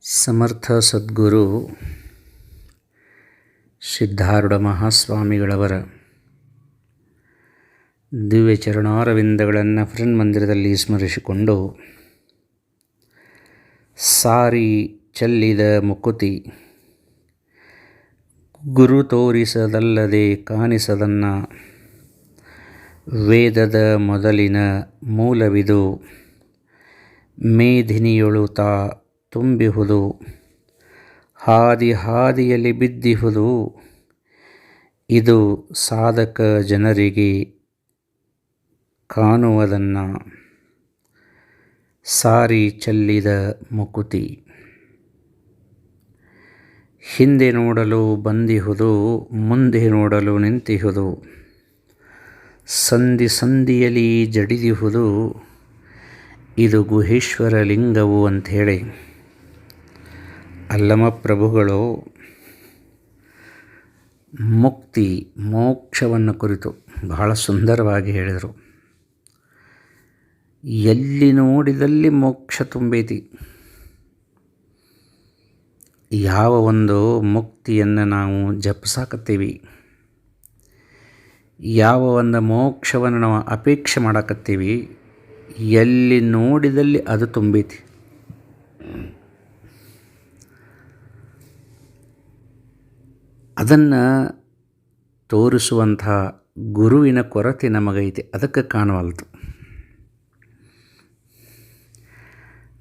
ಸಮರ್ಥ ಸದ್ಗುರು ಸಿದ್ಧಾರೂಢ ಮಹಾಸ್ವಾಮಿಗಳವರ ದಿವ್ಯ ಚರಣಾರವಿಂದಗಳನ್ನು ಮಂದಿರದಲ್ಲಿ ಸ್ಮರಿಸಿಕೊಂಡು, ಸಾರಿ ಚೆಲ್ಲಿದ ಮುಕುತಿ ಗುರು ತೋರಿಸದಲ್ಲದೆ ಕಾಣಿಸದನ್ನ, ವೇದದ ಮೊದಲಿನ ಮೂಲವಿದು ಮೇದಿನಿಯೊಳುತ ತುಂಬಿಹುದು, ಹಾದಿ ಹಾದಿಯಲ್ಲಿ ಬಿದ್ದಿಹುದು ಇದು ಸಾಧಕ ಜನರಿಗೆ ಕಾಣುವುದನ್ನ. ಸಾರಿ ಚೆಲ್ಲಿದ ಮುಕುತಿ ಹಿಂದೆ ನೋಡಲು ಬಂದಿಹುದು, ಮುಂದೆ ನೋಡಲು ನಿಂತಿಹುದು, ಸಂಧಿ ಸಂಧಿಯಲ್ಲಿ ಜಡಿದಿಹುದು ಇದು ಗುಹೇಶ್ವರ ಲಿಂಗವು ಅಂಥೇಳಿ ಅಲ್ಲಮ ಪ್ರಭುಗಳು ಮುಕ್ತಿ ಮೋಕ್ಷವನ್ನು ಕುರಿತು ಬಹಳ ಸುಂದರವಾಗಿ ಹೇಳಿದರು. ಎಲ್ಲಿ ನೋಡಿದಲ್ಲಿ ಮೋಕ್ಷ ತುಂಬೈತಿ. ಯಾವ ಒಂದು ಮುಕ್ತಿಯನ್ನು ನಾವು ಜಪಿಸಾಕತ್ತೀವಿ, ಯಾವ ಒಂದು ಮೋಕ್ಷವನ್ನು ನಾವು ಅಪೇಕ್ಷೆ ಮಾಡಕತ್ತೀವಿ, ಎಲ್ಲಿ ನೋಡಿದಲ್ಲಿ ಅದು ತುಂಬೈತಿ. ಅದನ್ನು ತೋರಿಸುವಂಥ ಗುರುವಿನ ಕೊರತೆ ನಮಗೈತೆ, ಅದಕ್ಕೆ ಕಾಣವಲ್ತು.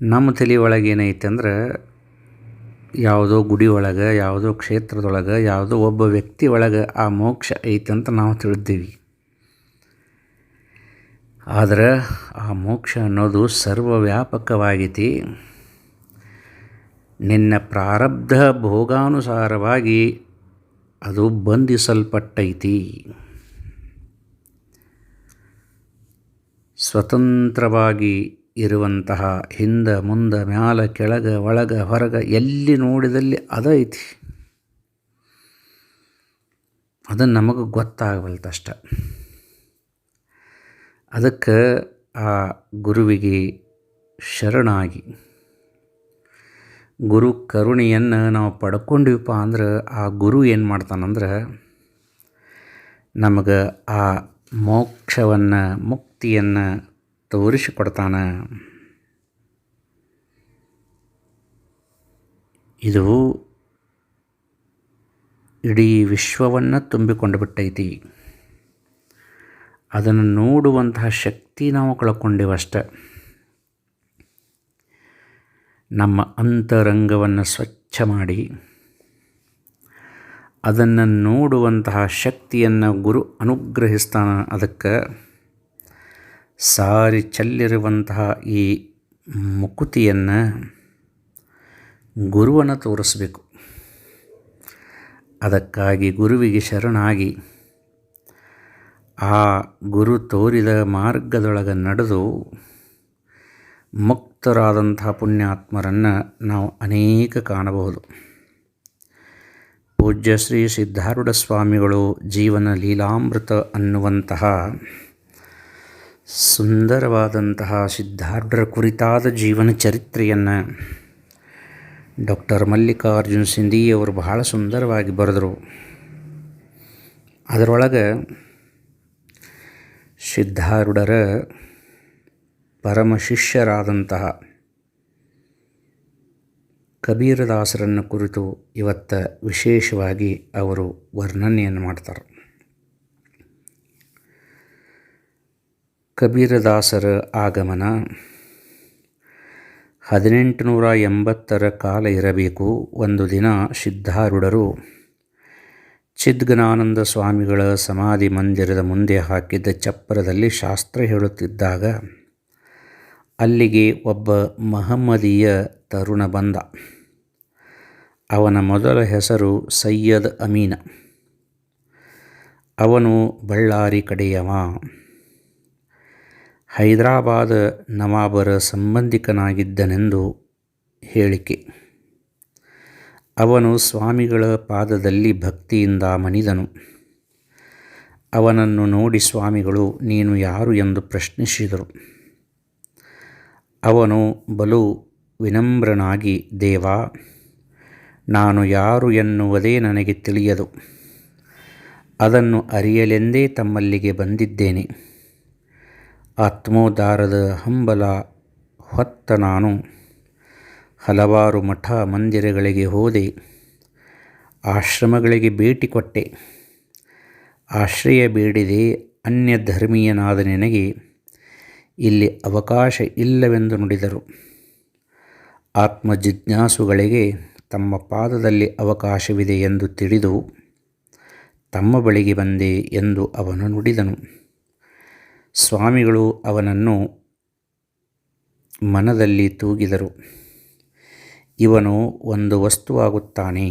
ನಮ್ಮ ತಲೆ ಒಳಗೆ ಏನೈತೆ ಅಂದ್ರೆ, ಯಾವುದೋ ಗುಡಿ ಒಳಗೆ, ಯಾವುದೋ ಕ್ಷೇತ್ರದೊಳಗೆ, ಯಾವುದೋ ಒಬ್ಬ ವ್ಯಕ್ತಿ ಒಳಗೆ ಆ ಮೋಕ್ಷ ಐತೆ ಅಂತ ನಾವು ತಿಳಿದೀವಿ. ಆದರೆ ಆ ಮೋಕ್ಷ ಅನ್ನೋದು ಸರ್ವವ್ಯಾಪಕವಾಗೈತಿ. ನಿನ್ನ ಪ್ರಾರಬ್ಧ ಭೋಗಾನುಸಾರವಾಗಿ ಅದು ಬಂಧಿಸಲ್ಪಟ್ಟೈತಿ. ಸ್ವತಂತ್ರವಾಗಿ ಇರುವಂತಹ ಹಿಂದೆ ಮುಂದೆ ಮ್ಯಾಲ ಕೆಳಗೆ ಒಳಗೆ ಹೊರಗೆ ಎಲ್ಲಿ ನೋಡಿದಲ್ಲಿ ಅದೈತಿ. ಅದು ನಮಗೆ ಗೊತ್ತಾಗವಲ್ತಷ್ಟ. ಅದಕ್ಕೆ ಆ ಗುರುವಿಗೆ ಶರಣಾಗಿ ಗುರು ಕರುಣೆಯನ್ನು ನಾವು ಪಡ್ಕೊಂಡಿವಪ್ಪ ಅಂದ್ರೆ, ಆ ಗುರು ಏನು ಮಾಡ್ತಾನಂದ್ರೆ ನಮಗೆ ಆ ಮೋಕ್ಷವನ್ನು ಮುಕ್ತಿಯನ್ನು ತೋರಿಸಿಕೊಡ್ತಾನೆ. ಇದು ಇಡೀ ವಿಶ್ವವನ್ನು ತುಂಬಿಕೊಂಡು ಬಿಟ್ಟೈತಿ. ಅದನ್ನು ನೋಡುವಂತಹ ಶಕ್ತಿ ನಾವು ಕಳ್ಕೊಂಡೇವಷ್ಟೆ. ನಮ್ಮ ಅಂತರಂಗವನ್ನು ಸ್ವಚ್ಛ ಮಾಡಿ ಅದನ್ನು ನೋಡುವಂತಹ ಶಕ್ತಿಯನ್ನು ಗುರು ಅನುಗ್ರಹಿಸ್ತಾನೆ. ಅದಕ್ಕೆ ಸಾರಿ ಚೆಲ್ಲಿರುವಂತಹ ಈ ಮುಕುತಿಯನ್ನು ಗುರುವನ್ನು ತೋರಿಸಬೇಕು. ಅದಕ್ಕಾಗಿ ಗುರುವಿಗೆ ಶರಣಾಗಿ ಆ ಗುರು ತೋರಿದ ಮಾರ್ಗದೊಳಗೆ ನಡೆದು ಮುಕ್ತರಾದಂತಹ ಪುಣ್ಯಾತ್ಮರನ್ನು ನಾವು ಅನೇಕ ಕಾಣಬಹುದು. ಪೂಜ್ಯ ಶ್ರೀ ಸಿದ್ಧಾರೂಢ ಸ್ವಾಮಿಗಳು ಜೀವನ ಲೀಲಾಮೃತ ಅನ್ನುವಂತಹ ಸುಂದರವಾದಂತಹ ಸಿದ್ಧಾರೂಢರ ಕುರಿತಾದ ಜೀವನ ಚರಿತ್ರೆಯನ್ನು ಡಾಕ್ಟರ್ ಮಲ್ಲಿಕಾರ್ಜುನ ಸಿಂಧಿಯವರು ಬಹಳ ಸುಂದರವಾಗಿ ಬರೆದರು. ಅದರೊಳಗೆ ಸಿದ್ಧಾರೂಢರ ಪರಮ ಶಿಷ್ಯರಾದಂತಹ ಕಬೀರದಾಸರನ್ನು ಕುರಿತು ಇವತ್ತು ವಿಶೇಷವಾಗಿ ಅವರು ವರ್ಣನೆಯನ್ನು ಮಾಡ್ತಾರೆ. ಕಬೀರದಾಸರ ಆಗಮನ 1880 ಕಾಲ ಇರಬೇಕು. ಒಂದು ದಿನ ಸಿದ್ಧಾರೂಢರು ಚಿದ್ಗನಾನಂದ ಸ್ವಾಮಿಗಳ ಸಮಾಧಿ ಮಂದಿರದ ಮುಂದೆ ಹಾಕಿದ್ದ ಚಪ್ಪರದಲ್ಲಿ ಶಾಸ್ತ್ರ ಹೇಳುತ್ತಿದ್ದಾಗ ಅಲ್ಲಿಗೆ ಒಬ್ಬ ಮಹಮ್ಮದೀಯ ತರುಣ ಬಂದ. ಅವನ ಮೊದಲ ಹೆಸರು ಸೈಯದ್ ಅಮೀನ. ಅವನು ಬಳ್ಳಾರಿ ಕಡೆಯವ. ಹೈದರಾಬಾದ ನವಾಬರ ಸಂಬಂಧಿಕನಾಗಿದ್ದನೆಂದು ಹೇಳಿಕೆ. ಅವನು ಸ್ವಾಮಿಗಳ ಪಾದದಲ್ಲಿ ಭಕ್ತಿಯಿಂದ ಮಣಿದನು. ಅವನನ್ನು ನೋಡಿ ಸ್ವಾಮಿಗಳು ನೀನು ಯಾರು ಎಂದು ಪ್ರಶ್ನಿಸಿದರು. ಅವನು ಬಲು ವಿನಮ್ರನಾಗಿ, ದೇವ, ನಾನು ಯಾರು ಎನ್ನುವುದೇ ನನಗೆ ತಿಳಿಯದು. ಅದನ್ನು ಅರಿಯಲೆಂದೇ ತಮ್ಮಲ್ಲಿಗೆ ಬಂದಿದ್ದೇನೆ. ಆತ್ಮೋದ್ಧಾರದ ಹಂಬಲ ಹೊತ್ತ ನಾನು ಹಲವಾರು ಮಠ ಮಂದಿರಗಳಿಗೆ ಹೋದೆ, ಆಶ್ರಮಗಳಿಗೆ ಭೇಟಿ ಕೊಟ್ಟೆ, ಆಶ್ರಯ ಬೇಡಿದೆ. ಅನ್ಯಧರ್ಮೀಯನಾದ ನಿನಗೆ ಇಲ್ಲಿ ಅವಕಾಶ ಇಲ್ಲವೆಂದು ನುಡಿದರು. ಆತ್ಮಜಿಜ್ಞಾಸುಗಳಿಗೆ ತಮ್ಮ ಪಾದದಲ್ಲಿ ಅವಕಾಶವಿದೆ ಎಂದು ತಿಳಿದು ತಮ್ಮ ಬಳಿಗೆ ಬಂದೆ ಎಂದು ಅವನು ನುಡಿದನು. ಸ್ವಾಮಿಗಳು ಅವನನ್ನು ಮನದಲ್ಲಿ ತೂಗಿದರು. ಇವನು ಒಂದು ವಸ್ತುವಾಗುತ್ತಾನೆ,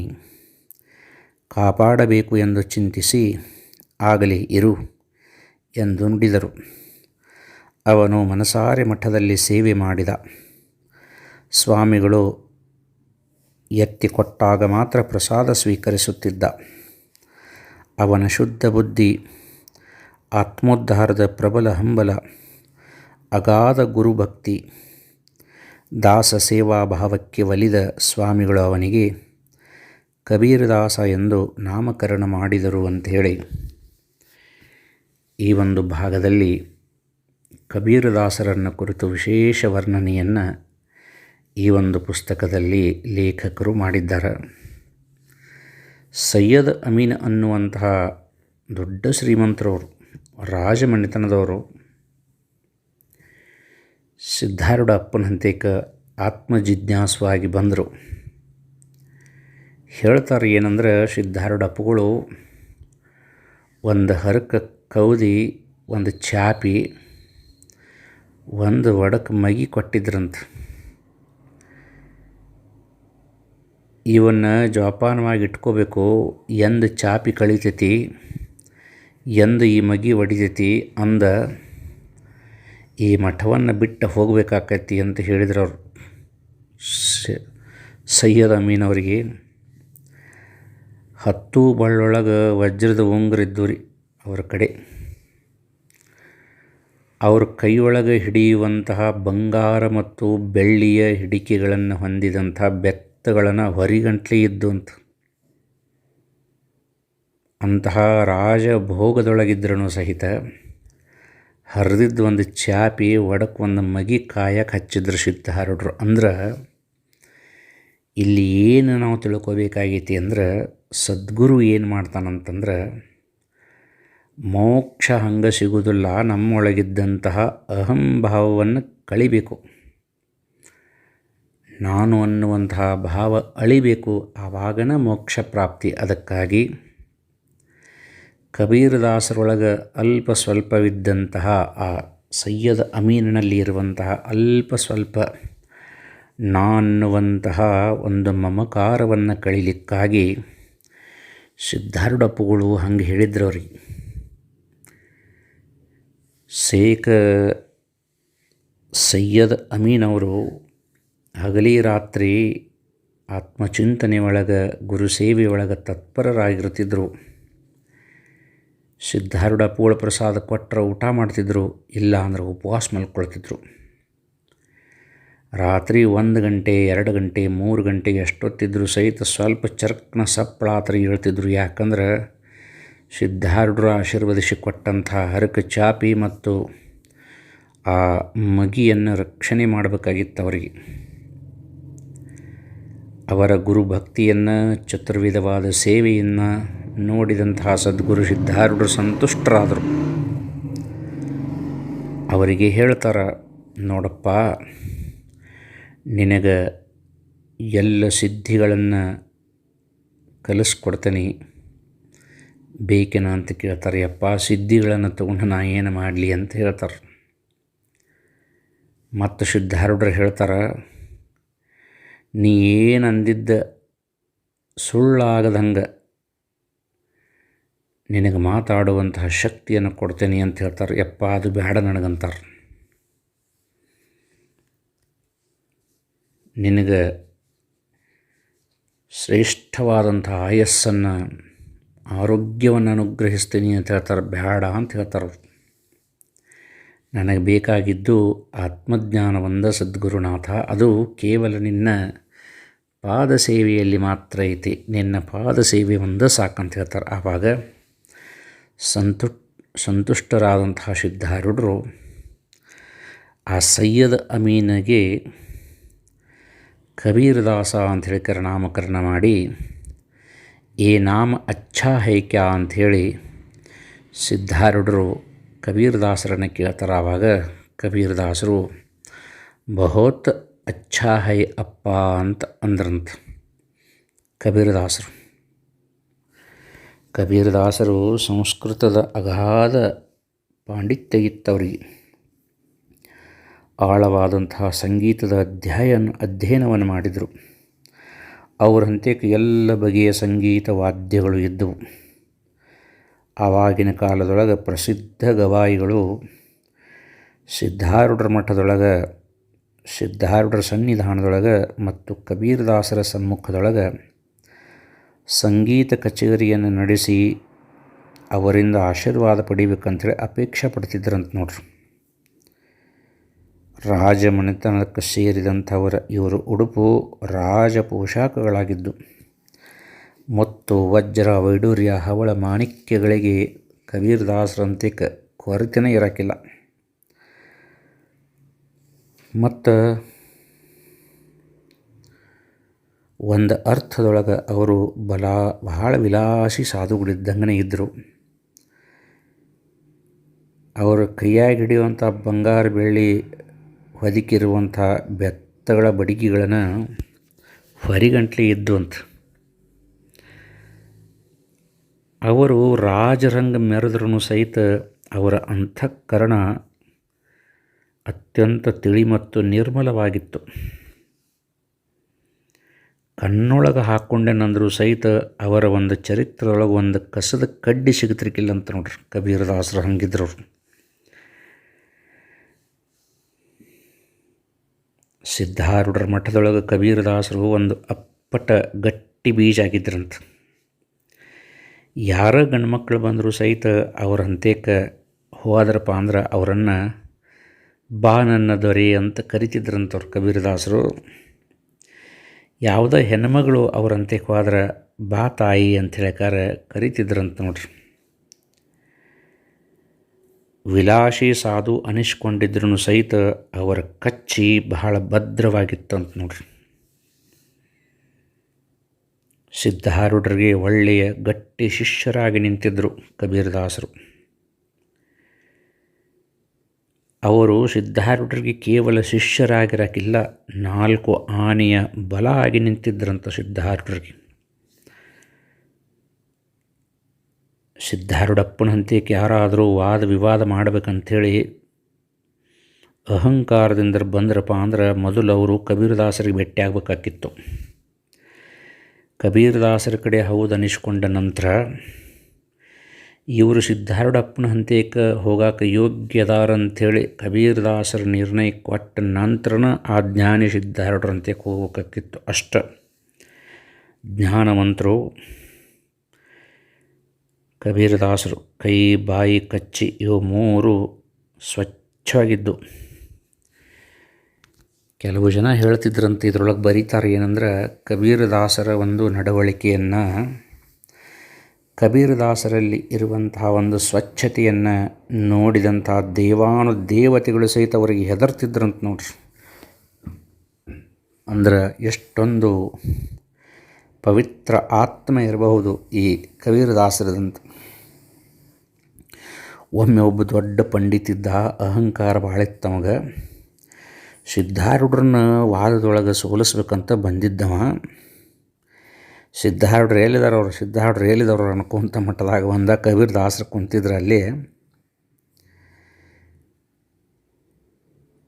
ಕಾಪಾಡಬೇಕು ಎಂದು ಚಿಂತಿಸಿ, ಆಗಲಿ ಇರು ಎಂದು ನುಡಿದರು. ಅವನು ಮನಸಾರೆ ಮಠದಲ್ಲಿ ಸೇವೆ ಮಾಡಿದ. ಸ್ವಾಮಿಗಳು ಎತ್ತಿ ಕೊಟ್ಟಾಗ ಮಾತ್ರ ಪ್ರಸಾದ ಸ್ವೀಕರಿಸುತ್ತಿದ್ದ. ಅವನ ಶುದ್ಧ ಬುದ್ಧಿ, ಆತ್ಮೋದ್ಧಾರದ ಪ್ರಬಲ ಹಂಬಲ, ಅಗಾಧ ಗುರುಭಕ್ತಿ, ದಾಸ ಸೇವಾ ಭಾವಕ್ಕೆ ಒಲಿದ ಸ್ವಾಮಿಗಳು ಅವನಿಗೆ ಕಬೀರದಾಸ ಎಂದು ನಾಮಕರಣ ಮಾಡಿದರು ಅಂಥೇಳಿ ಈ ಒಂದು ಭಾಗದಲ್ಲಿ ಕಬೀರದಾಸರನ್ನು ಕುರಿತು ವಿಶೇಷ ವರ್ಣನೆಯನ್ನು ಈ ಒಂದು ಪುಸ್ತಕದಲ್ಲಿ ಲೇಖಕರು ಮಾಡಿದ್ದಾರೆ. ಸೈಯದ್ ಅಮೀನ್ ಅನ್ನುವಂತಹ ದೊಡ್ಡ ಶ್ರೀಮಂತರವರು, ರಾಜಮನೆತನದವರು, ಸಿದ್ಧಾರೂಢ ಅಪ್ಪನ ಹಂತೇಕ ಆತ್ಮಜಿಜ್ಞಾಸುವಾಗಿ ಬಂದರು. ಹೇಳ್ತಾರೆ ಏನಂದ್ರೆ, ಸಿದ್ಧಾರೂಢ ಅಪ್ಪಗಳು ಒಂದು ಹರಕ ಕೌದಿ, ಒಂದು ಚಾಪಿ, ಒಂದು ಒಡಕ್ಕೆ ಮಗಿ ಕೊಟ್ಟಿದ್ರಂತ. ಇವನ್ನ ಜೋಪಾನವಾಗಿ ಇಟ್ಕೋಬೇಕು, ಎಂದು ಚಾಪಿ ಕಳಿತೈತಿ, ಎಂದು ಈ ಮಗಿ ಹೊಡಿತೈತಿ ಅಂದ ಈ ಮಠವನ್ನು ಬಿಟ್ಟು ಹೋಗಬೇಕಾಕೈತಿ ಅಂತ ಹೇಳಿದ್ರು ಅವರು ಸೈಯದ್ ಅಮೀನ್ ಅವರಿಗೆ. 10 ಬಳ್ಳೊಳಗೆ ವಜ್ರದ ಉಂಗುರ ಇದ್ದು ರೀ ಅವರ ಕಡೆ. ಅವ್ರ ಕೈಯೊಳಗೆ ಹಿಡಿಯುವಂತಹ ಬಂಗಾರ ಮತ್ತು ಬೆಳ್ಳಿಯ ಹಿಡಿಕೆಗಳನ್ನು ಹೊಂದಿದಂಥ ಬೆತ್ತಗಳನ್ನು ಹೊರಿಗಂಟ್ಲೆ ಇದ್ದು ಅಂತ. ಅಂತಹ ರಾಜಭೋಗದೊಳಗಿದ್ರೂ ಸಹಿತ ಹರಿದಿದ್ದು ಒಂದು ಚಾಪಿ, ಒಡಕ್ಕೆ ಒಂದು ಮಗಿ ಕಾಯಕ್ಕೆ ಹಚ್ಚಿದ್ರು ಸಿದ್ಧಾರೂಢರು. ಅಂದ್ರೆ ಇಲ್ಲಿ ಏನು ನಾವು ತಿಳ್ಕೊಬೇಕಾಗೈತಿ ಅಂದ್ರೆ, ಸದ್ಗುರು ಏನು ಮಾಡ್ತಾನಂತಂದ್ರೆ, ಮೋಕ್ಷ ಹಂಗೆ ಸಿಗುವುದಿಲ್ಲ, ನಮ್ಮೊಳಗಿದ್ದಂತಹ ಅಹಂಭಾವವನ್ನು ಕಳಿಬೇಕು, ನಾನು ಅನ್ನುವಂತಹ ಭಾವ ಅಳಿಬೇಕು, ಆವಾಗನ ಮೋಕ್ಷ ಪ್ರಾಪ್ತಿ. ಅದಕ್ಕಾಗಿ ಕಬೀರದಾಸರೊಳಗೆ ಅಲ್ಪ ಸ್ವಲ್ಪವಿದ್ದಂತಹ ಆ ಸೈಯದ್ ಅಮೀನಿನಲ್ಲಿ ಇರುವಂತಹ ಅಲ್ಪ ಸ್ವಲ್ಪ ನಾನ್ನುವಂತಹ ಒಂದು ಮಮಕಾರವನ್ನು ಕಳೀಲಿಕ್ಕಾಗಿ ಸಿದ್ಧಾರೂಢಪ್ಪಗಳು ಹಂಗೆ ಹೇಳಿದ್ರು ಅವ್ರಿಗೆ. ಶೇಖ ಸೈಯದ್ ಅಮೀನ್ ಅವರು ಹಗಲಿ ರಾತ್ರಿ ಆತ್ಮಚಿಂತನೆ ಒಳಗೆ, ಗುರು ಸೇವೆ ಒಳಗೆ ತತ್ಪರರಾಗಿರ್ತಿದ್ರು. ಸಿದ್ಧಾರೂಢಪ್ಪಗಳು ಪ್ರಸಾದ ಕೊಟ್ಟರೆ ಊಟ ಮಾಡ್ತಿದ್ರು, ಇಲ್ಲ ಅಂದ್ರೆ ಉಪವಾಸ ಮಲ್ಕೊಳ್ತಿದ್ರು. ರಾತ್ರಿ 1 ಗಂಟೆ 2 ಗಂಟೆ 3 ಗಂಟೆ ಎಷ್ಟೊತ್ತಿದ್ರು ಸಹಿತ ಸ್ವಲ್ಪ ಚರ್ಕ್ನ ಸಪ್ಪಳಾತ್ರಿ ಹೇಳ್ತಿದ್ರು. ಯಾಕಂದ್ರೆ ಸಿದ್ಧಾರೂಢರು ಆಶೀರ್ವದಿಸಿ ಕೊಟ್ಟಂಥ ಹರಕ ಚಾಪಿ ಮತ್ತು ಆ ಮಗಿಯನ್ನು ರಕ್ಷಣೆ ಮಾಡಬೇಕಾಗಿತ್ತು ಅವರಿಗೆ. ಅವರ ಗುರುಭಕ್ತಿಯನ್ನು, ಚತುರ್ವಿಧವಾದ ಸೇವೆಯನ್ನು ನೋಡಿದಂತಹ ಸದ್ಗುರು ಸಿದ್ಧಾರೂಢರು ಸಂತುಷ್ಟರಾದರು. ಅವರಿಗೆ ಹೇಳ್ತಾರೆ, ನೋಡಪ್ಪ, ನಿನಗೆ ಎಲ್ಲ ಸಿದ್ಧಿಗಳನ್ನು ಕಲಿಸ್ಕೊಡ್ತೀನಿ, ಬೇಕೇನ ಅಂತ ಕೇಳ್ತಾರೆ. ಯಪ್ಪ, ಸಿದ್ಧಿಗಳನ್ನು ತೊಗೊಂಡು ನಾ ಏನು ಮಾಡಲಿ ಅಂತ ಹೇಳ್ತಾರೆ. ಮತ್ತು ಸಿದ್ಧಾರೂಢರು ಹೇಳ್ತಾರೆ, ನೀ ಏನು ಅಂದಿದ್ದ ಸುಳ್ಳಾಗದಂಗೆ ನಿನಗೆ ಮಾತಾಡುವಂತಹ ಶಕ್ತಿಯನ್ನು ಕೊಡ್ತೇನೆ ಅಂತ ಹೇಳ್ತಾರೆ. ಯಪ್ಪ, ಅದು ಬೇಡ ನನಗಂತಾರೆ. ನಿನಗೆ ಶ್ರೇಷ್ಠವಾದಂಥ ಆಯಸ್ಸನ್ನು, ಆರೋಗ್ಯವನ್ನು ಅನುಗ್ರಹಿಸ್ತೀನಿ ಅಂತ ಹೇಳ್ತಾರೆ. ಬೇಡ ಅಂತ ಹೇಳ್ತಾರೆ. ನನಗೆ ಬೇಕಾಗಿದ್ದು ಆತ್ಮಜ್ಞಾನವಂದ ಸದ್ಗುರುನಾಥ. ಅದು ಕೇವಲ ನಿನ್ನ ಪಾದ ಸೇವೆಯಲ್ಲಿ ಮಾತ್ರ ಐತಿ. ನಿನ್ನ ಪಾದ ಸೇವೆ ಒಂದೇ ಸಾಕಂತ ಹೇಳ್ತಾರೆ. ಆವಾಗ ಸಂತುಷ್ಟರಾದಂತಹ ಸಿದ್ಧಾರೂಢರು ಆ ಸೈಯದ್ ಅಮೀನಿಗೆ ಕಬೀರದಾಸ ಅಂಥೇಳಿ ನಾಮಕರಣ ಮಾಡಿ ಏ ನಾಮ ಅಚ್ಛಾ ಹೈ ಕ್ಯಾ ಅಂಥೇಳಿ ಸಿದ್ಧಾರೂಢರು ಕಬೀರದಾಸರನ್ನು ಕೇಳ್ತಾರೆ. ಆವಾಗ ಕಬೀರದಾಸರು ಬಹುತ್ ಅಚ್ಛಾ ಹೈ ಅಪ್ಪ ಅಂತ ಅಂದ್ರಂತ. ಕಬೀರದಾಸರು ಸಂಸ್ಕೃತದ ಅಗಾಧ ಪಾಂಡಿತ್ಯ ಇತ್ತವರಿಗೆ. ಆಳವಾದಂತಹ ಸಂಗೀತದ ಅಧ್ಯಯನವನ್ನು ಮಾಡಿದರು. ಅವರಂತೆ ಎಲ್ಲ ಬಗೆಯ ಸಂಗೀತ ವಾದ್ಯಗಳು ಇದ್ದವು. ಆವಾಗಿನ ಕಾಲದೊಳಗೆ ಪ್ರಸಿದ್ಧ ಗವಾಯಿಗಳು ಸಿದ್ಧಾರೂಢರ ಮಠದೊಳಗೆ, ಸಿದ್ಧಾರೂಢರ ಸನ್ನಿಧಾನದೊಳಗೆ ಮತ್ತು ಕಬೀರದಾಸರ ಸಮ್ಮುಖದೊಳಗೆ ಸಂಗೀತ ಕಚೇರಿಯನ್ನು ನಡೆಸಿ ಅವರಿಂದ ಆಶೀರ್ವಾದ ಪಡಿಬೇಕಂತೇಳಿ ಅಪೇಕ್ಷೆ ಪಡ್ತಿದ್ರಂತ ನೋಡ್ರಿ. ರಾಜಮನೆತನಕ್ಕೆ ಸೇರಿದಂಥವರ ಇವರು ಉಡುಪು ರಾಜ ಪೋಷಾಕಗಳಾಗಿದ್ದು ಮತ್ತು ವಜ್ರ ವೈಡೂರ್ಯ ಹವಳ ಮಾಣಿಕ್ಯಗಳಿಗೆ ಕಬೀರದಾಸರಂತೆ ಕೊರತೆನೇ ಇರೋಕ್ಕಿಲ್ಲ. ಮತ್ತು ಒಂದು ಅರ್ಥದೊಳಗೆ ಅವರು ಬಹಳ ವಿಲಾಸಿ ಸಾಧುಗಳಿದ್ದಂಗೆ ಇದ್ದರು. ಅವರು ಕೈಯಾಗಿ ಹಿಡಿಯುವಂಥ ಬಂಗಾರ ಬೆಳ್ಳಿ ಹೊದಿಕಿರುವಂಥ ಬೆತ್ತಗಳ ಬಡಿಗೆಗಳನ್ನು ಹೊರಿಗಂಟ್ಲೆ ಇದ್ದು ಅಂತ. ಅವರು ರಾಜರಂಗ ಮೆರೆದ್ರೂ ಸಹಿತ ಅವರ ಅಂತಃಕರಣ ಅತ್ಯಂತ ತಿಳಿ ಮತ್ತು ನಿರ್ಮಲವಾಗಿತ್ತು. ಕಣ್ಣೊಳಗೆ ಹಾಕ್ಕೊಂಡೇನಂದರೂ ಸಹಿತ ಅವರ ಒಂದು ಚರಿತ್ರದೊಳಗೆ ಒಂದು ಕಸದ ಕಡ್ಡಿ ಸಿಗತಿರ್ಕಿಲ್ಲ ಅಂತ ನೋಡ್ರಿ. ಕಬೀರದಾಸರು ಹಂಗಿದ್ರು. ಸಿದ್ಧಾರೂಢರ ಮಠದೊಳಗೆ ಕಬೀರದಾಸರು ಒಂದು ಅಪ್ಪಟ ಗಟ್ಟಿ ಬೀಜ ಆಗಿದ್ರಂತ. ಯಾರ ಗಂಡ್ಮಕ್ಳು ಬಂದರೂ ಸಹಿತ ಅವರ ಹಂತೇಕ ಹೋದ್ರಪ್ಪ ಅಂದ್ರೆ ಅವರನ್ನು ಬಾ ನನ್ನ ದೊರೆ ಅಂತ ಕರಿತಿದ್ರಂಥವ್ರು ಕಬೀರದಾಸರು. ಯಾವುದೇ ಹೆಣ್ಮಗಳು ಅವರಂತೆ ಹೋದ್ರೆ ಬಾ ತಾಯಿ ಅಂತ ಕರಿತಿದ್ರಂತ ನೋಡ್ರಿ. ವಿಲಾಸಿ ಸಾಧು ಅನಿಸ್ಕೊಂಡಿದ್ರೂ ಸಹಿತ ಅವರ ಕಚ್ಚಿ ಬಹಳ ಭದ್ರವಾಗಿತ್ತಂತ ನೋಡ್ರಿ. ಸಿದ್ಧಾರೂಢರಿಗೆ ಒಳ್ಳೆಯ ಗಟ್ಟಿ ಶಿಷ್ಯರಾಗಿ ನಿಂತಿದ್ದರು ಕಬೀರದಾಸರು. ಅವರು ಸಿದ್ಧಾರೂಢರಿಗೆ ಕೇವಲ ಶಿಷ್ಯರಾಗಿರೋಕ್ಕಿಲ್ಲ, 4 ಆನೆಯ ಬಲ ಆಗಿ ನಿಂತಿದ್ದರಂತ ಸಿದ್ಧಾರೂಢರಿಗೆ. ಸಿದ್ಧಾರೂಢಪ್ಪನ ಹಂತಕ್ಕೆ ಯಾರಾದರೂ ವಾದ ವಿವಾದ ಮಾಡಬೇಕಂಥೇಳಿ ಅಹಂಕಾರದಿಂದ ಬಂದ್ರಪ್ಪ ಅಂದ್ರೆ ಮೊದಲು ಅವರು ಕಬೀರದಾಸರಿಗೆ ಭೇಟಿ ಆಗಬೇಕಾಗಿತ್ತು. ಕಬೀರದಾಸರ ಕಡೆ ಹೌದು ಅನಿಸ್ಕೊಂಡ ನಂತರ ಇವರು ಸಿದ್ಧಾರೂಢಪ್ಪನ ಹಂತಕ್ಕೆ ಹೋಗಾಕ ಯೋಗ್ಯದಾರಂಥೇಳಿ ಕಬೀರದಾಸರ ನಿರ್ಣಯ ಕೊಟ್ಟ ನಂತರನ ಆ ಜ್ಞಾನಿ ಸಿದ್ಧಾರೂಢರ ಹಂತಕ್ಕೆ ಹೋಗ್ಬೇಕಾಗಿತ್ತು. ಅಷ್ಟ ಜ್ಞಾನವಂತರು ಕಬೀರದಾಸರು. ಕೈ ಬಾಯಿ ಕಚ್ಚಿ ಇವು 3 ಸ್ವಚ್ಛವಾಗಿದ್ದು. ಕೆಲವು ಜನ ಹೇಳ್ತಿದ್ರಂತೆ, ಇದರೊಳಗೆ ಬರೀತಾರೆ ಏನಂದ್ರೆ, ಕಬೀರದಾಸರ ಒಂದು ನಡವಳಿಕೆಯನ್ನು, ಕಬೀರದಾಸರಲ್ಲಿ ಇರುವಂತಹ ಒಂದು ಸ್ವಚ್ಛತೆಯನ್ನು ನೋಡಿದಂಥ ದೇವತೆಗಳು ಸಹಿತ ಅವರಿಗೆ ಹೆದರ್ತಿದ್ರಂತ ನೋಡ್ರಿ. ಅಂದ್ರೆ ಎಷ್ಟೊಂದು ಪವಿತ್ರ ಆತ್ಮ ಇರಬಹುದು ಈ ಕಬೀರದಾಸರದಂತ. ಒಮ್ಮೆ ಒಬ್ಬ ದೊಡ್ಡ ಪಂಡಿತಿದ್ದ, ಅಹಂಕಾರ ಭಾಳ ಇತ್ತು ಅವಾಗ. ಸಿದ್ಧಾರೂಢರನ್ನ ವಾದದೊಳಗೆ ಸೋಲಿಸ್ಬೇಕಂತ ಬಂದಿದ್ದವ. ಸಿದ್ಧಾರೂಢರು ಎಲ್ಲಿದವರು ಅನ್ಕೊಂತ ಮಟ್ಟದಾಗ ಬಂದ. ಕಬೀರದಾಸರು ಕುಂತಿದ್ರು ಅಲ್ಲಿ.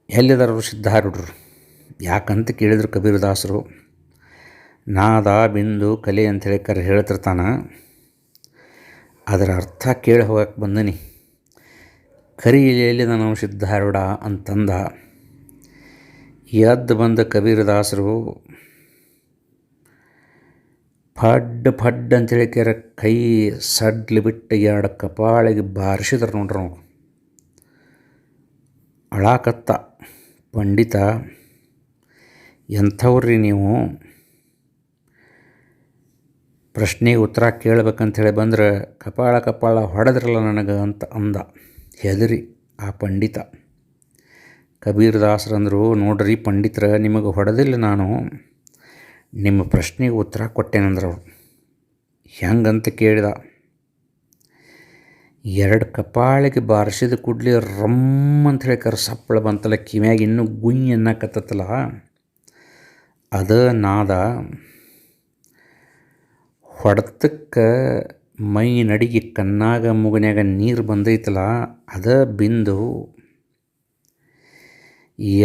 ಎಲ್ಲಿದಾರವರು ಸಿದ್ಧಾರೂಢರು ಯಾಕಂತ ಕೇಳಿದ್ರು ಕಬೀರದಾಸರು. ನಾದ ಬಿಂದು ಕಲೆ ಅಂಥೇಳಿ ಹೇಳ್ತಿರ್ತಾನ, ಅದರ ಅರ್ಥ ಕೇಳಿ ಹೋಗಕ್ಕೆ ಬಂದನಿ. ಕರಿಯಲಿಯಲ್ಲಿದ ನಾವು ಸಿದ್ಧಾರೂಢ ಅಂತಂದ. ಎದ್ದು ಬಂದ ಕಬೀರದಾಸರು ಫಡ್ ಅಂತೇಳಿ ಕೈ ಸಡ್ಲಿ ಬಿಟ್ಟು 2 ಕಪಾಳಿಗೆ ಬಾರಿಸಿದ್ರು ನೋಡ್ರಿ. ನಾವು ಅಳಾಕತ್ತ. ಪಂಡಿತ, ಎಂಥವ್ರಿ ನೀವು, ಪ್ರಶ್ನೆಗೆ ಉತ್ತರ ಕೇಳ್ಬೇಕಂಥೇಳಿ ಬಂದ್ರೆ ಕಪಾಳ ಹೊಡೆದ್ರಲ್ಲ ನನಗೆ ಅಂತ ಅಂದ. ಹೆದರಿ ಆ ಪಂಡಿತ. ಕಬೀರ್ ದಾಸರಂದರು, ನೋಡ್ರಿ ಪಂಡಿತರ, ನಿಮಗೆ ಹೊಡೆದಿಲ್ಲ ನಾನು, ನಿಮ್ಮ ಪ್ರಶ್ನೆಗೆ ಉತ್ತರ ಕೊಟ್ಟೇನಂದ್ರೆ ಅವರು. ಹೆಂಗಂತ ಕೇಳಿದ. 2 ಕಪಾಳಿಗೆ ಬಾರಿಸಿದ ಕೂಡಲೇ ರಮ್ ಅಂತ ಹೇಳ್ಕಾರ ಸಪ್ಪಳ ಬಂತಲ್ಲ, ಕಿವ್ಯಾಗ ಇನ್ನೂ ಗುಂಜ್ ಅನ್ನಕತ್ತಲ್ಲ, ಅದ ನಾದ. ಹೊಡೆತಕ್ಕೆ ಮೈ ನಡಿಗೆ ಕಣ್ಣಾಗ ಮುಗನ್ಯಾಗ ನೀರು ಬಂದೈತಲ್ಲ, ಅದ ಬಿಂದು.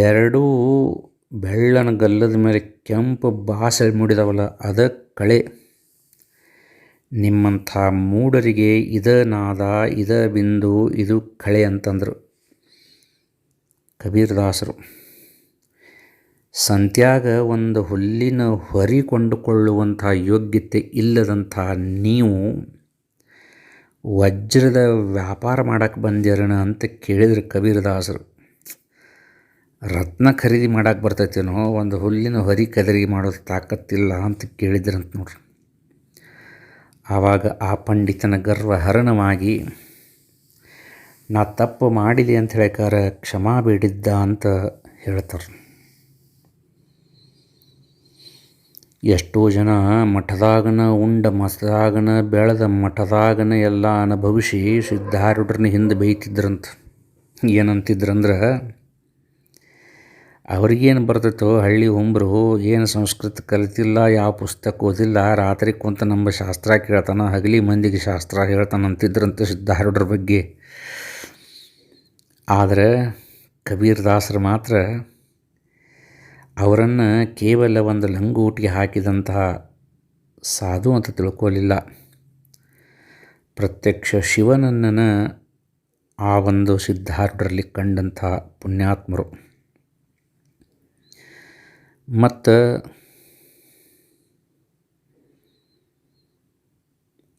2 ಬೆಳ್ಳನ ಗಲ್ಲದ ಮೇಲೆ ಕೆಂಪು ಬಾಸೆ ಮುಡಿದವಲ್ಲ, ಅದ ಕಳೆ. ನಿಮ್ಮಂಥ ಮೂಢರಿಗೆ ಇದ ನಾದ, ಇದ ಬಿಂದು, ಇದು ಕಳೆ ಅಂತಂದರು ಕಬೀರ್ ದಾಸರು. ಸಂತ್ಯಾಗ ಒಂದು ಹುಲ್ಲಿನ ಹೊರಿ ಕೊಂಡುಕೊಳ್ಳುವಂಥ ಯೋಗ್ಯತೆ ಇಲ್ಲದಂಥ ನೀವು ವಜ್ರದ ವ್ಯಾಪಾರ ಮಾಡಕ್ಕೆ ಬಂದಿರಣ ಅಂತ ಕೇಳಿದ್ರು ಕಬೀರ್ ದಾಸರು. ರತ್ನ ಖರೀದಿ ಮಾಡಕ್ಕೆ ಬರ್ತೈತೇನೋ, ಒಂದು ಹುಲ್ಲಿನ ಹೊರಿ ಖರೀದಿ ಮಾಡೋದು ತಾಕತ್ತಿಲ್ಲ ಅಂತ ಕೇಳಿದ್ರಂತ ನೋಡ್ರಿ. ಆವಾಗ ಆ ಪಂಡಿತನ ಗರ್ವ ಹರಣವಾಗಿ, ನಾ ತಪ್ಪು ಮಾಡಿದೆ ಅಂತ ಹೇಳಿಕಾರ ಕ್ಷಮಾ ಬೇಡಿದ್ದ ಅಂತ ಹೇಳ್ತಾರೆ. ಎಷ್ಟೋ ಜನ ಮಠದಾಗನ ಉಂಡ ಮಠದಾಗನ ಬೆಳೆದ ಮಠದಾಗನ ಎಲ್ಲ ಅನುಭವಿಸಿ ಸಿದ್ಧಾರೂಢರನ್ನ ಹಿಂದೆ ಬೈತಿದ್ರಂತ. ಏನಂತಿದ್ರಂದ್ರೆ, ಅವ್ರಿಗೇನು ಬರ್ತೈತೋ ಹಳ್ಳಿ ಹೊಂಬರು, ಏನು ಸಂಸ್ಕೃತ ಕಲಿತಿಲ್ಲ, ಯಾವ ಪುಸ್ತಕ ಓದಿಲ್ಲ, ರಾತ್ರಿ ಕುಂತ ನಮ್ಮ ಶಾಸ್ತ್ರ ಕೇಳ್ತಾನೆ, ಹಗಲಿ ಮಂದಿಗೆ ಶಾಸ್ತ್ರ ಹೇಳ್ತಾನೆ ಅಂತಿದ್ರಂತ ಸಿದ್ಧಾರೂಢರ ಬಗ್ಗೆ. ಆದರೆ ಕಬೀರ್ ದಾಸರು ಮಾತ್ರ ಅವರನ್ನು ಕೇವಲ ಒಂದು ಲಂಗೋಟಿಗೆ ಹಾಕಿದಂತಹ ಸಾಧು ಅಂತ ತಿಳ್ಕೊಳ್ಳಿಲ್ಲ. ಪ್ರತ್ಯಕ್ಷ ಶಿವನನ್ನು ಆ ಒಂದು ಸಿದ್ಧಾರೂಢರಲ್ಲಿ ಕಂಡಂಥ ಪುಣ್ಯಾತ್ಮರು. ಮತ್ತು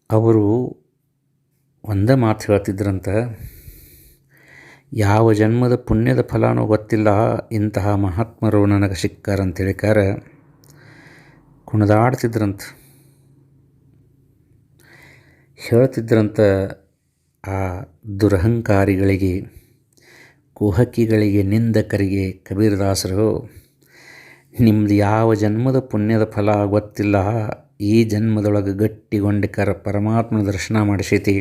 ಅವರು ಒಂದೇ ಮಾತು ಹೇಳ್ತಿದ್ರಂತ, ಯಾವ ಜನ್ಮದ ಪುಣ್ಯದ ಫಲನೂ ಗೊತ್ತಿಲ್ಲ, ಇಂತಹ ಮಹಾತ್ಮರು ನನಗೆ ಸಿಕ್ಕಾರಂತೇಳಿಕಾರ ಕುಣಿದಾಡ್ತಿದ್ರಂತ. ಹೇಳ್ತಿದ್ರಂತ ಆ ದುರಹಂಕಾರಿಗಳಿಗೆ, ಕುಹಕಿಗಳಿಗೆ, ನಿಂದಕರಿಗೆ ಕಬೀರ್ ದಾಸರು, ನಿಮ್ಮದು ಯಾವ ಜನ್ಮದ ಪುಣ್ಯದ ಫಲ ಗೊತ್ತಿಲ್ಲ, ಈ ಜನ್ಮದೊಳಗೆ ಗಟ್ಟಿಗೊಂಡಿಕರ ಪರಮಾತ್ಮನ ದರ್ಶನ ಮಾಡಿಸೈತಿ,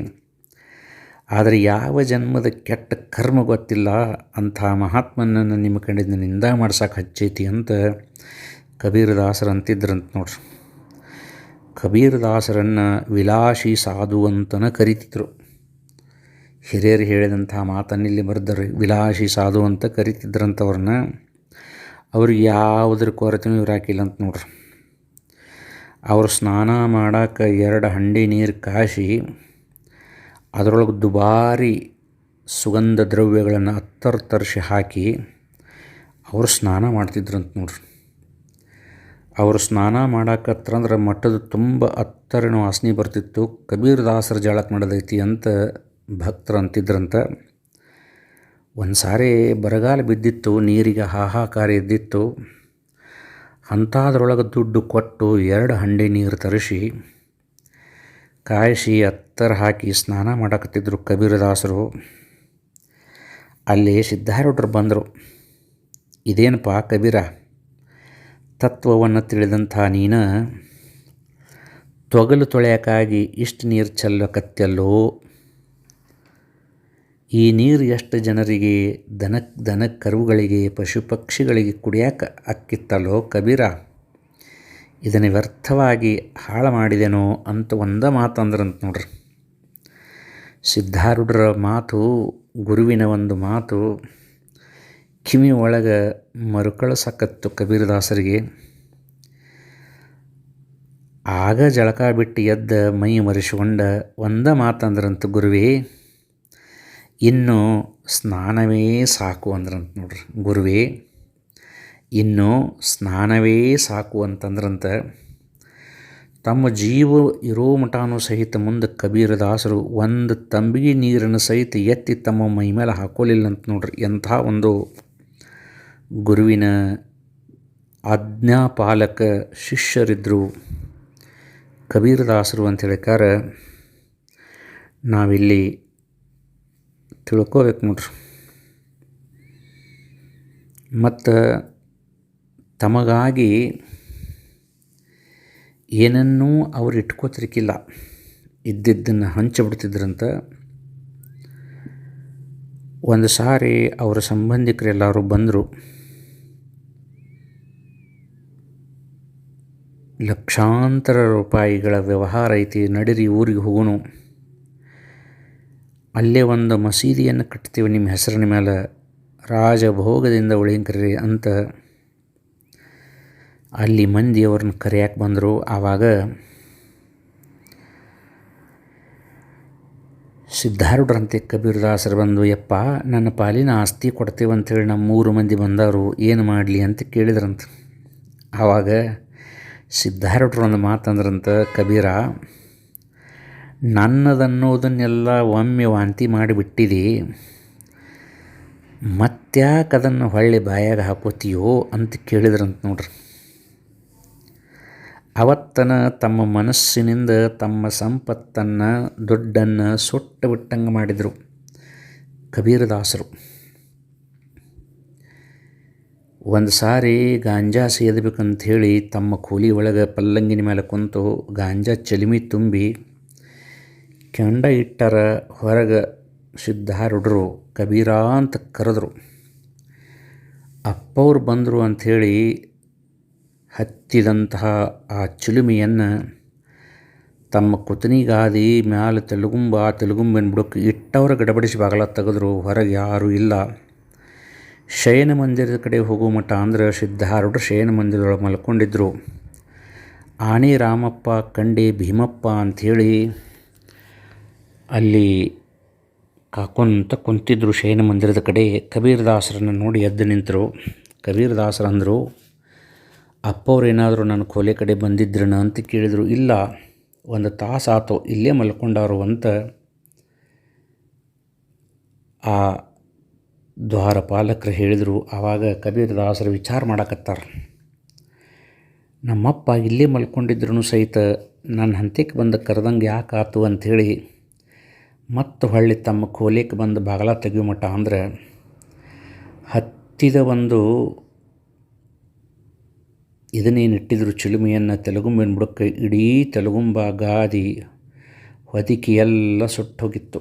ಆದರೆ ಯಾವ ಜನ್ಮದ ಕೆಟ್ಟ ಕರ್ಮ ಗೊತ್ತಿಲ್ಲ, ಅಂಥ ಮಹಾತ್ಮನನ್ನು ನಿಮ್ಮ ಕಡೆಯಿಂದ ನಿಂದ ಮಾಡ್ಸಕ್ಕೆ ಹಚ್ಚೈತಿ ಅಂತ ಕಬೀರ್ ದಾಸರು ಅಂತಿದ್ರಂತ ನೋಡ್ರಿ. ಕಬೀರ್ ದಾಸರನ್ನು ವಿಲಾಸಿ ಸಾಧು ಅಂತನ ಕರಿತಿದ್ರು. ಹಿರಿಯರು ಹೇಳಿದಂಥ ಮಾತನ್ನಿಲ್ಲಿ ಬರೆದರು. ವಿಲಾಸಿ ಸಾಧು ಅಂತ ಕರಿತಿದ್ರಂಥವ್ರನ್ನ. ಅವ್ರಿಗೆ ಯಾವುದ್ರ ಕೊರತೆನೂ ಇವ್ರು ಹಾಕಿಲ್ಲ ಅಂತ ನೋಡ್ರಿ. ಅವರು ಸ್ನಾನ ಮಾಡೋಕೆ 2 ಹಂಡೆ ನೀರು ಕಾಸಿ ಅದರೊಳಗೆ ದುಬಾರಿ ಸುಗಂಧ ದ್ರವ್ಯಗಳನ್ನು ತರಿಸಿ ಹಾಕಿ ಅವರು ಸ್ನಾನ ಮಾಡ್ತಿದ್ರಂತ ನೋಡ್ರಿ. ಅವರು ಸ್ನಾನ ಮಾಡಕತ್ತಂದ್ರೆ ಮಠದ ತುಂಬ ಅತ್ತರಿನ ವಾಸನೆ ಬರ್ತಿತ್ತು. ಕಬೀರ್ ದಾಸರ ಜಾಳಕ್ಕೆ ನಡೆದೈತಿ ಅಂತ ಭಕ್ತರು ಅಂತಿದ್ರಂತ. ಒಂದು ಸಾರಿ ಬರಗಾಲ ಬಿದ್ದಿತ್ತು, ನೀರಿಗೆ ಹಾಹಾಕಾರ ಇದ್ದಿತ್ತು. ಅಂಥದ್ರೊಳಗೆ ದುಡ್ಡು ಕೊಟ್ಟು 2 ಹಂಡೆ ನೀರು ತರಿಸಿ ಕಾಯಿಸಿ ಅತ್ತರ ಹಾಕಿ ಸ್ನಾನ ಮಾಡಕತ್ತಿದ್ರು ಕಬೀರ್ ದಾಸರು. ಅಲ್ಲಿ ಸಿದ್ಧಾರೂಢರು ಬಂದರು. ಇದೇನಪ್ಪ ಕಬೀರ, ತತ್ವವನ್ನು ತಿಳಿದಂಥ ನೀನು ತೊಗಲು ತೊಳೆಯೋಕ್ಕಾಗಿ ಇಷ್ಟು ನೀರು ಚೆಲ್ಲಕತ್ತಲ್ಲೋ, ಈ ನೀರು ಎಷ್ಟು ಜನರಿಗೆ, ದನ ಕರುಗಳಿಗೆ, ಪಶು ಪಕ್ಷಿಗಳಿಗೆ ಕುಡಿಯೋಕೆ ಅಕ್ಕಿತ್ತಲ್ಲೋ ಕಬೀರ, ಇದನ್ನು ವ್ಯರ್ಥವಾಗಿ ಹಾಳು ಮಾಡಿದೆನೋ ಅಂತ ಒಂದೇ ಮಾತು ಅಂದ್ರಂತ ನೋಡ್ರಿ. ಸಿದ್ಧಾರೂಢರ ಮಾತು, ಗುರುವಿನ ಒಂದು ಮಾತು ಕಿವಿ ಒಳಗೆ ಮರುಕಳಿಸಕತ್ತು ಕಬೀರ್ ದಾಸರಿಗೆ. ಆಗ ಜಳಕ ಬಿಟ್ಟು ಎದ್ದ ಮೈ ಮರೆಸಿಕೊಂಡ ಒಂದೇ ಮಾತಂದ್ರಂತ ಗುರುವೇ, ಇನ್ನು ಸ್ನಾನವೇ ಸಾಕು ಅಂದ್ರಂತ ನೋಡ್ರಿ. ಗುರುವೇ, ಇನ್ನು ಸ್ನಾನವೇ ಸಾಕು ಅಂತಂದ್ರಂತ. ತಮ್ಮ ಜೀವ ಇರೋ ಮಟಾನು ಸಹಿತ ಮುಂದೆ ಕಬೀರದಾಸರು ಒಂದು ತಂಬಿಗೆ ನೀರನ್ನು ಸಹಿತ ಎತ್ತಿ ತಮ್ಮ ಮೈ ಮೇಲೆ ಹಾಕೋಲಿಲ್ಲ ಅಂತ ನೋಡ್ರಿ. ಎಂಥ ಒಂದು ಗುರುವಿನ ಆಜ್ಞಾಪಾಲಕ ಶಿಷ್ಯರಿದ್ದರು ಕಬೀರದಾಸರು ಅಂತ ಹೇಳಿಕಾರ ನಾವಿಲ್ಲಿ ತಿಳ್ಕೋಬೇಕು ನೋಡ್ರಿ. ಮತ್ತು ತಮಗಾಗಿ ಏನನ್ನೂ ಅವ್ರು ಇಟ್ಕೋತಿರ್ಕಿಲ್ಲ, ಇದ್ದಿದ್ದನ್ನು ಹಂಚಿಬಿಡ್ತಿದ್ರಂತ. ಒಂದು ಸಾರಿ ಅವರ ಸಂಬಂಧಿಕರೆಲ್ಲರೂ ಬಂದರು. ಲಕ್ಷಾಂತರ ರೂಪಾಯಿಗಳ ವ್ಯವಹಾರ ಐತಿ, ನಡೀರಿ ಊರಿಗೆ ಹೋಗೋಣ, ಅಲ್ಲೇ ಒಂದು ಮಸೀದಿಯನ್ನು ಕಟ್ತೀವಿ ನಿಮ್ಮ ಹೆಸರಿನ ಮೇಲೆ, ರಾಜಭೋಗದಿಂದ ಉಳಿಯಂಕ್ರಿ ಅಂತ ಅಲ್ಲಿ ಮಂದಿ ಅವ್ರನ್ನ ಕರೆಯಕ್ಕೆ ಬಂದರು. ಆವಾಗ ಸಿದ್ಧಾರೂಢರಂತೆ ಕಬೀರದಾಸರು ಬಂದು, ಯಪ್ಪ ನನ್ನ ಪಾಲಿನ ಆಸ್ತಿ ಕೊಡ್ತೇವೆ ಅಂಥೇಳಿ ನಮ್ಮ 3 ಮಂದಿ ಬಂದವರು, ಏನು ಮಾಡಲಿ ಅಂತ ಕೇಳಿದ್ರಂತ. ಆವಾಗ ಸಿದ್ಧಾರೂಢರು ಒಂದು ಮಾತಂದ್ರಂತ, ಕಬೀರ ನನ್ನದನ್ನೋದನ್ನೆಲ್ಲ ಒಮ್ಮೆ ವಾಂತಿ ಮಾಡಿಬಿಟ್ಟಿದೆ, ಮತ್ತ್ಯಾಕೆ ಅದನ್ನು ಹೊಳ್ಳಿ ಬಾಯಾಗ ಹಾಕೋತೀಯೋ ಅಂತ ಕೇಳಿದ್ರಂತ ನೋಡ್ರಿ. ಅವತ್ತನ ತಮ್ಮ ಮನಸ್ಸಿನಿಂದ ತಮ್ಮ ಸಂಪತ್ತನ್ನು ದುಡ್ಡನ್ನು ಸುಟ್ಟು ಬಿಟ್ಟಂಗೆ ಮಾಡಿದರು ಕಬೀರದಾಸರು. ಒಂದು ಸಾರಿ ಗಾಂಜಾ ಸೇದಬೇಕಂಥೇಳಿ ತಮ್ಮ ಕೂಲಿ ಒಳಗೆ ಪಲ್ಲಂಗಿನ ಮೇಲೆ ಕುಂತು ಗಾಂಜಾ ಚಲಿಮಿ ತುಂಬಿ ಕೆಂಡ ಇಟ್ಟರ. ಹೊರಗೆ ಸಿದ್ಧಾರೂಢರು ಕಬೀರ ಅಂತ ಕರೆದ್ರು. ಅಪ್ಪವ್ರು ಬಂದರು ಅಂಥೇಳಿ ಹತ್ತಿದಂತಹ ಆ ಚಿಲುಮೆಯನ್ನು ತಮ್ಮ ಕುತನಿಗಾದಿ ಮ್ಯಾಲೆ ತೆಲುಗುಂಬಿನ ಬುಡಕ್ಕೆ ಇಟ್ಟವರ ಗಡಬಡಿಸಿ ಬಾಗಲ ತೆಗೆದ್ರು. ಹೊರಗೆ ಯಾರೂ ಇಲ್ಲ. ಶಯನ ಮಂದಿರದ ಕಡೆ ಹೋಗೋ ಮಟ್ಟ ಅಂದ್ರೆ ಸಿದ್ಧಾರೂಢರು ಶಯನ ಮಂದಿರದೊಳಗೆ ಮಲ್ಕೊಂಡಿದ್ದರು. ಆನೆ ರಾಮಪ್ಪ ಕಂಡೆ ಭೀಮಪ್ಪ ಅಂಥೇಳಿ ಅಲ್ಲಿ ಕಾಕೊಂತ ಕುಂತಿದ್ರು ಶಯನ ಮಂದಿರದ ಕಡೆ. ಕಬೀರದಾಸರನ್ನು ನೋಡಿ ಎದ್ದು ನಿಂತರು. ಕಬೀರದಾಸರಂದರು, ಅಪ್ಪವ್ರೇನಾದರೂ ನನ್ನ ಕೊಲೆ ಕಡೆ ಬಂದಿದ್ರನ ಅಂತ ಕೇಳಿದರು. ಇಲ್ಲ, ಒಂದು ತಾಸು ಆತೋ ಇಲ್ಲೇ ಮಲ್ಕೊಂಡಾರು ಅಂತ ಆ ದ್ವಾರಪಾಲಕರು ಹೇಳಿದರು. ಆವಾಗ ಕಬೀರದಾಸರು ವಿಚಾರ ಮಾಡಕತ್ತಾರೆ, ನಮ್ಮಪ್ಪ ಇಲ್ಲೇ ಮಲ್ಕೊಂಡಿದ್ರು ಸಹಿತ ನನ್ನ ಹಂತಕ್ಕೆ ಬಂದು ಕರೆದಂಗೆ ಯಾಕೆ ಆತು ಅಂಥೇಳಿ ಮತ್ತು ಹೊಳ್ಳಿ ತಮ್ಮ ಕೋಲಿಕ್ಕೆ ಬಂದು ಬಾಗಲ ತೆಗಿಯೋ ಮಟ್ಟ ಅಂದ್ರೆ ಹತ್ತಿದ ಒಂದು ಇದನ್ನೇನಿಟ್ಟಿದ್ರು ಚಿಲುಮೆಯನ್ನು ತೆಲುಗುಂಬಿನ ಬುಡಕ್ಕೆ, ಇಡೀ ತೆಲುಗುಂಬ ಗಾದಿ ಹೊದಿಕೆ ಎಲ್ಲ ಸುಟ್ಟೋಗಿತ್ತು.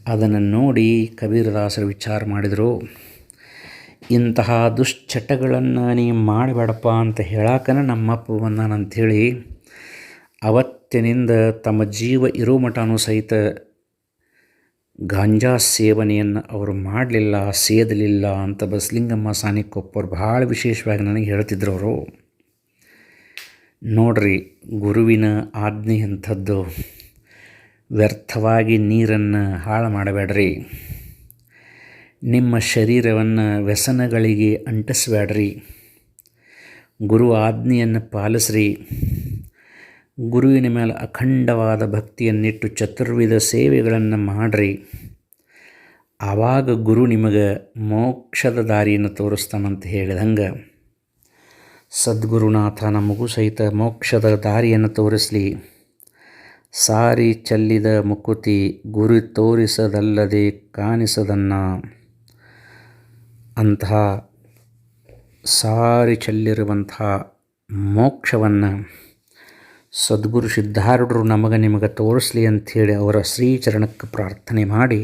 ಅದನ್ನು ನೋಡಿ ಕಬೀರದಾಸರು ವಿಚಾರ ಮಾಡಿದರು, ಇಂತಹ ದುಶ್ಚಟಗಳನ್ನು ನೀ ಮಾಡಬೇಡಪ್ಪ ಅಂತ ಹೇಳಾಕನ ನಮ್ಮಪ್ಪ ಬಂದಾನಂಥೇಳಿ ಅವತ್ತಿನಿಂದ ತಮ್ಮ ಜೀವ ಇರೋ ಮಟನೂ ಸಹಿತ ಗಾಂಜಾ ಸೇವನೆಯನ್ನು ಅವರು ಮಾಡಲಿಲ್ಲ, ಸೇದಲಿಲ್ಲ ಅಂತ ಬಸಲಿಂಗಮ್ಮ ಸಾನಿಕೊಪ್ಪರು ಭಾಳ ವಿಶೇಷವಾಗಿ ನನಗೆ ಹೇಳ್ತಿದ್ರು. ಅವರು ನೋಡ್ರಿ, ಗುರುವಿನ ಆಜ್ಞೆ ಅಂಥದ್ದು. ವ್ಯರ್ಥವಾಗಿ ನೀರನ್ನು ಹಾಳು ಮಾಡಬೇಡ್ರಿ, ನಿಮ್ಮ ಶರೀರವನ್ನು ವ್ಯಸನಗಳಿಗೆ ಅಂಟಿಸಬೇಡ್ರಿ, ಗುರು ಆಜ್ಞೆಯನ್ನು ಪಾಲಿಸ್ರಿ. ಗುರುವಿನ ಮೇಲೆ ಅಖಂಡವಾದ ಭಕ್ತಿಯನ್ನಿಟ್ಟು ಚತುರ್ವಿಧ ಸೇವೆಗಳನ್ನು ಮಾಡಿರಿ. ಆವಾಗ ಗುರು ನಿಮಗೆ ಮೋಕ್ಷದ ದಾರಿಯನ್ನು ತೋರಿಸ್ತಾನಂತ ಹೇಳಿದಂಗೆ ಸದ್ಗುರುನಾಥ ನಮಗೂ ಸಹಿತ ಮೋಕ್ಷದ ದಾರಿಯನ್ನು ತೋರಿಸಲಿ. ಸಾರಿ ಚೆಲ್ಲಿದ ಮುಕುತಿ ಗುರು ತೋರಿಸದಲ್ಲದೆ ಕಾಣಿಸದನ್ನ ಅಂತಹ ಸಾರಿ ಚೆಲ್ಲಿರುವಂತಹ ಮೋಕ್ಷವನ್ನು ಸದ್ಗುರು ಸಿದ್ಧಾರೂಢರು ನಿಮಗೆ ತೋರಿಸಲಿ ಅಂಥೇಳಿ ಅವರ ಶ್ರೀಚರಣಕ್ಕೆ ಪ್ರಾರ್ಥನೆ ಮಾಡಿ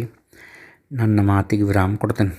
ನನ್ನ ಮಾತಿಗೆ ವಿರಾಮ ಕೊಡ್ತೇನೆ.